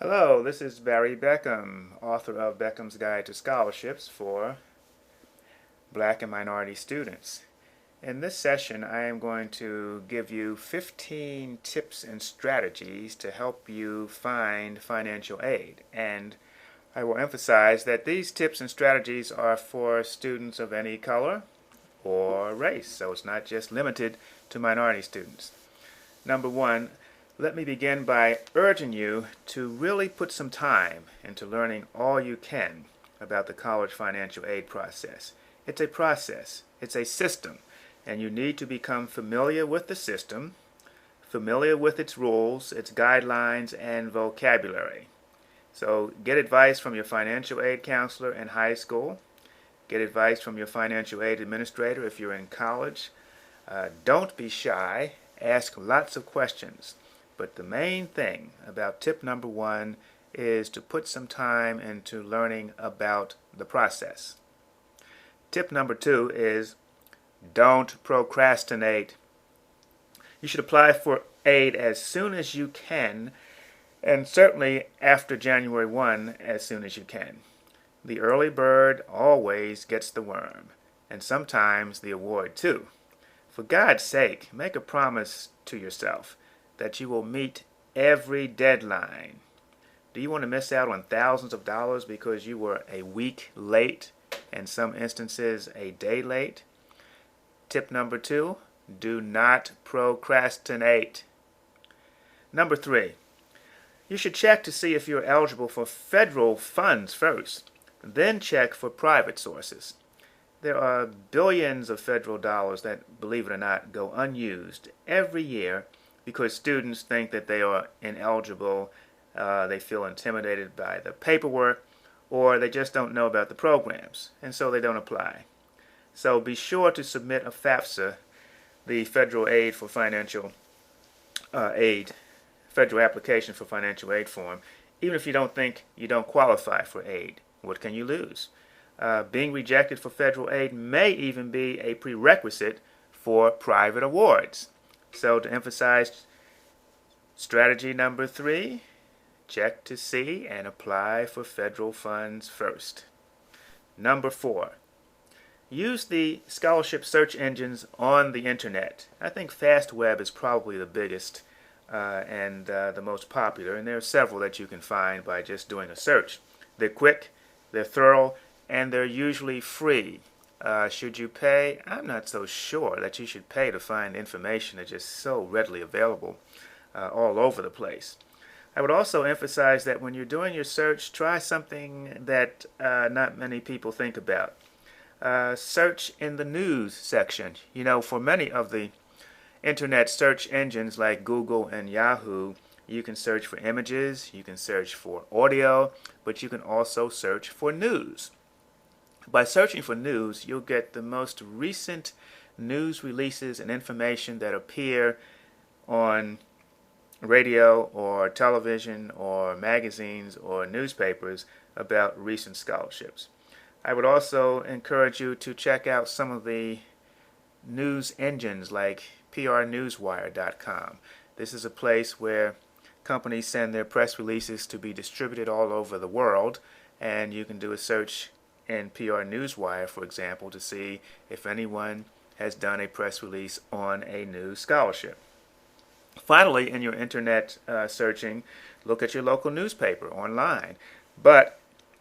Hello, this is Barry Beckham, author of Beckham's Guide to Scholarships for Black and Minority Students. In this session, I am going to give you 15 tips and strategies to help you find financial aid. And I will emphasize that these tips and strategies are for students of any color or race, so it's not just limited to minority students. Number one, let me begin by urging you to really put some time into learning all you can about the college financial aid process. It's a process, it's a system, and you need to become familiar with the system, familiar with its rules, its guidelines, and vocabulary. So get advice from your financial aid counselor in high school. Get advice from your financial aid administrator if you're in college. Don't be shy. Ask lots of questions. But the main thing about tip number one is to put some time into learning about the process. Tip number two is don't procrastinate. You should apply for aid as soon as you can, and certainly after January 1 as soon as you can. The early bird always gets the worm, and sometimes the award too. For God's sake, make a promise to yourself that you will meet every deadline. Do you want to miss out on thousands of dollars because you were a week late, and some instances a day late? Tip number two, do not procrastinate. Number three, you should check to see if you're eligible for federal funds first, then check for private sources. There are billions of federal dollars that, believe it or not, go unused every year because students think that they are ineligible, they feel intimidated by the paperwork, or they just don't know about the programs, and so they don't apply. So be sure to submit a FAFSA, the Federal Aid for Financial Aid, Federal Application for Financial Aid form, even if you don't think you don't qualify for aid. What can you lose? Being rejected for federal aid may even be a prerequisite for private awards. So to emphasize strategy number three, check to see and apply for federal funds first. Number four, use the scholarship search engines on the internet. I think FastWeb is probably the biggest and the most popular, and there are several that you can find by just doing a search. They're quick, they're thorough, and they're usually free. Should you pay? I'm not so sure that you should pay to find information that's just so readily available all over the place. I would also emphasize that when you're doing your search, try something that not many people think about. Search in the news section. You know, for many of the internet search engines like Google and Yahoo, you can search for images, you can search for audio, but you can also search for news. By searching for news, you'll get the most recent news releases and information that appear on radio or television or magazines or newspapers about recent scholarships. I would also encourage you to check out some of the news engines like prnewswire.com. This is a place where companies send their press releases to be distributed all over the world, and you can do a search in PR Newswire, for example, to see if anyone has done a press release on a new scholarship. Finally, in your internet searching, look at your local newspaper online. But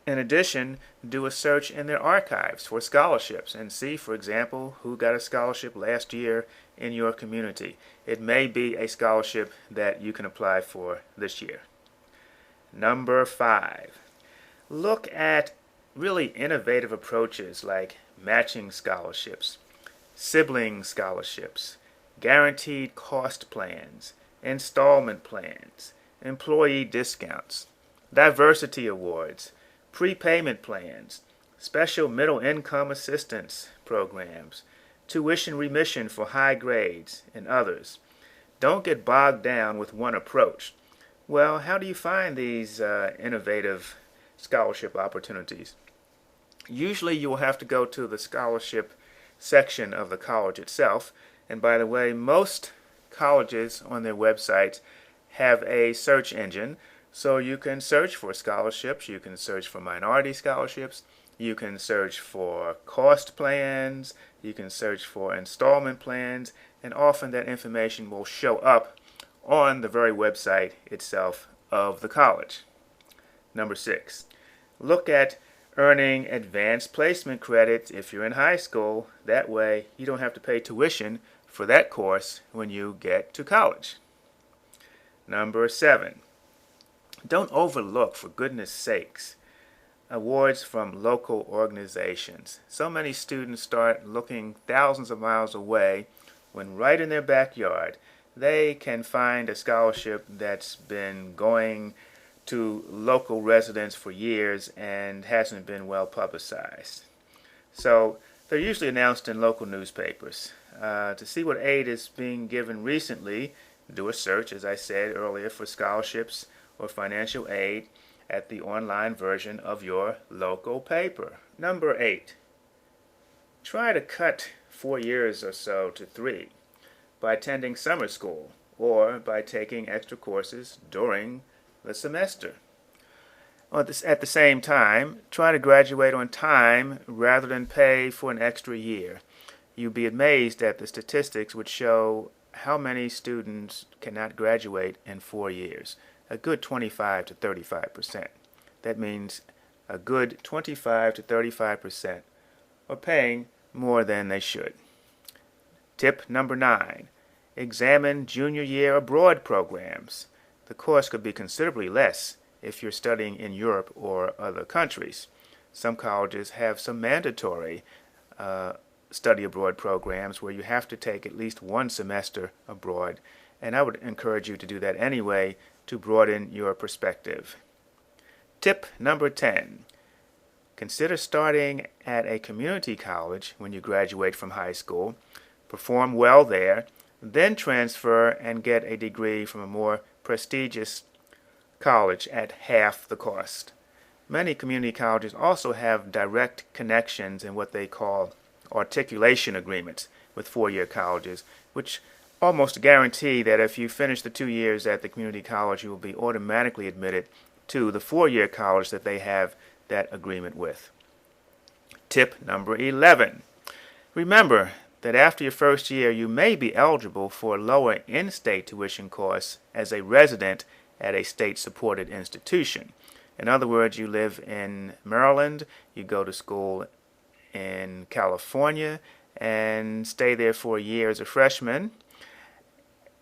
in addition, do a search in their archives for scholarships and see, for example, who got a scholarship last year in your community. It may be a scholarship that you can apply for this year. Number five, look at really innovative approaches like matching scholarships, sibling scholarships, guaranteed cost plans, installment plans, employee discounts, diversity awards, prepayment plans, special middle income assistance programs, tuition remission for high grades, and others. Don't get bogged down with one approach. Well, how do you find these innovative scholarship opportunities? Usually you will have to go to the scholarship section of the college itself. And by the way, most colleges on their websites have a search engine So you can search for scholarships, you can search for minority scholarships, you can search for cost plans, you can search for installment plans, and often that information will show up on the very website itself of the college. Number 6, look at earning advanced placement credits if you're in high school. That way you don't have to pay tuition for that course when you get to college. Number 7, don't overlook, for goodness sakes, awards from local organizations. So many students start looking thousands of miles away when right in their backyard they can find a scholarship that's been going to local residents for years and hasn't been well publicized. So they're usually announced in local newspapers. To see what aid is being given recently, do a search, as I said earlier, for scholarships or financial aid at the online version of your local paper. Number 8, try to cut 4 years or so to 3 by attending summer school or by taking extra courses during the semester. At the same time, try to graduate on time rather than pay for an extra year. You'd be amazed at the statistics which show how many students cannot graduate in 4 years. A good 25 to 35%. That means a good 25 to 35% are paying more than they should. Tip number 9, examine junior year abroad programs. The cost could be considerably less if you're studying in Europe or other countries. Some colleges have some mandatory study abroad programs where you have to take at least 1 semester abroad, and I would encourage you to do that anyway to broaden your perspective. Tip number 10, consider starting at a community college when you graduate from high school, perform well there, then transfer and get a degree from a more prestigious college at half the cost. Many community colleges also have direct connections in what they call articulation agreements with 4-year colleges, which almost guarantee that if you finish the 2 years at the community college, you will be automatically admitted to the 4-year college that they have that agreement with. Tip number 11. Remember that after your first year, you may be eligible for lower in-state tuition costs as a resident at a state-supported institution. In other words, you live in Maryland, you go to school in California, and stay there for a year as a freshman.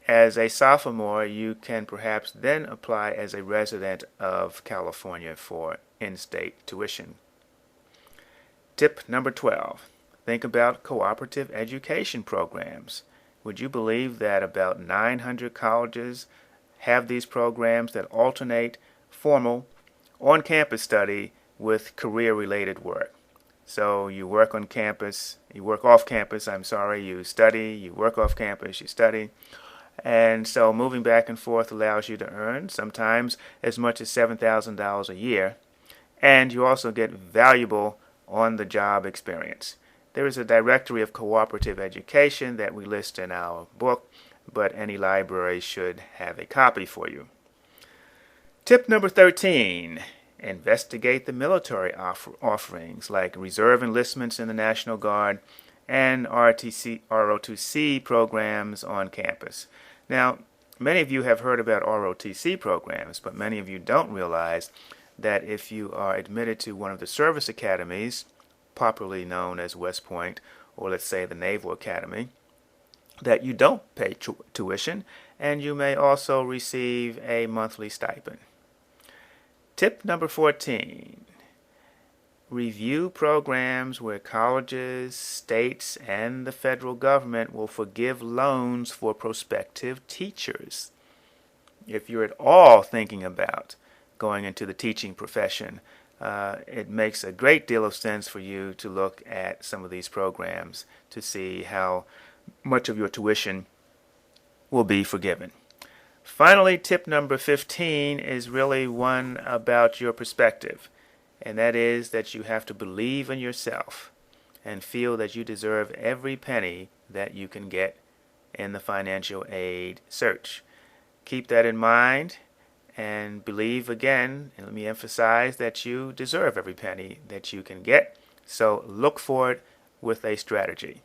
As a sophomore, you can perhaps then apply as a resident of California for in-state tuition. Tip number 12. Think about cooperative education programs. Would you believe that about 900 colleges have these programs that alternate formal on-campus study with career-related work? So you work on campus, you work off campus, you study, you work off campus, you study. And so moving back and forth allows you to earn sometimes as much as $7,000 a year. And you also get valuable on-the-job experience. There is a directory of cooperative education that we list in our book, but any library should have a copy for you. Tip number 13. Investigate the military offerings like reserve enlistments in the National Guard and ROTC programs on campus. Now, many of you have heard about ROTC programs, but many of you don't realize that if you are admitted to one of the service academies, popularly known as West Point, or let's say the Naval Academy, that you don't pay tuition, and you may also receive a monthly stipend. Tip number 14. Review programs where colleges, states, and the federal government will forgive loans for prospective teachers. If you're at all thinking about going into the teaching profession, it makes a great deal of sense for you to look at some of these programs to see how much of your tuition will be forgiven. Finally, tip number 15 is really one about your perspective, and that is that you have to believe in yourself and feel that you deserve every penny that you can get in the financial aid search. Keep that in mind, and believe again, and let me emphasize, that you deserve every penny that you can get. So look for it with a strategy.